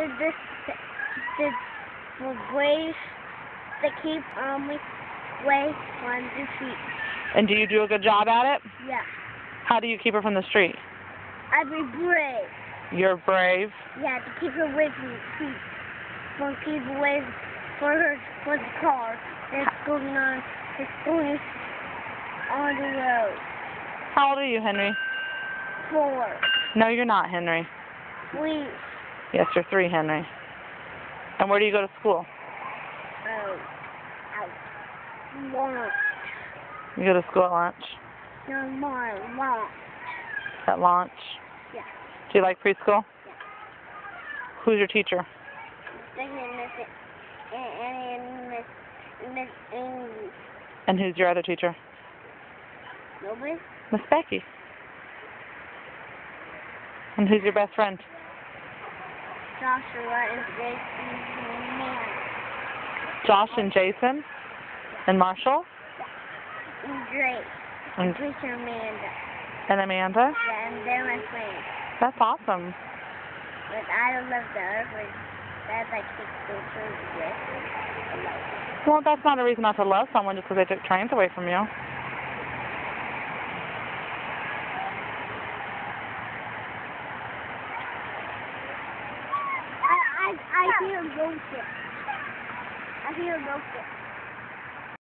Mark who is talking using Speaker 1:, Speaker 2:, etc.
Speaker 1: the, the, the ways to keep away from the sheep.
Speaker 2: And do you do a good job at it?
Speaker 1: Yeah.
Speaker 2: How do you keep her from the street?
Speaker 1: I'd be brave.
Speaker 2: You're brave.
Speaker 1: Yeah, to keep her away from the sheep. For keep away for the car that's going on the road.
Speaker 2: How old are you, Henry?
Speaker 1: 4.
Speaker 2: No, you're not, Henry.
Speaker 1: 3.
Speaker 2: Yes, you're 3, Henry. And where do you go to school?
Speaker 1: Lunch.
Speaker 2: You go to school at lunch?
Speaker 1: No more lunch.
Speaker 2: At lunch?
Speaker 1: Yeah.
Speaker 2: Do you like preschool?
Speaker 1: Yeah.
Speaker 2: Who's your teacher?
Speaker 1: Miss English.
Speaker 2: And who's your other teacher?
Speaker 1: Nobody?
Speaker 2: Miss Becky. And who's your best friend?
Speaker 1: Joshua and Jason and Amanda.
Speaker 2: Josh and Jason? And Marshall?
Speaker 1: And Drake.
Speaker 2: And
Speaker 1: Grace and Amanda.
Speaker 2: And Amanda?
Speaker 1: Yeah, and they're my friends.
Speaker 2: That's awesome.
Speaker 1: But I don't love the other friends. That's like 6 children with.
Speaker 2: Well, that's not a reason not to love someone just because they took trains away from you.
Speaker 1: I feel broken. I feel broken.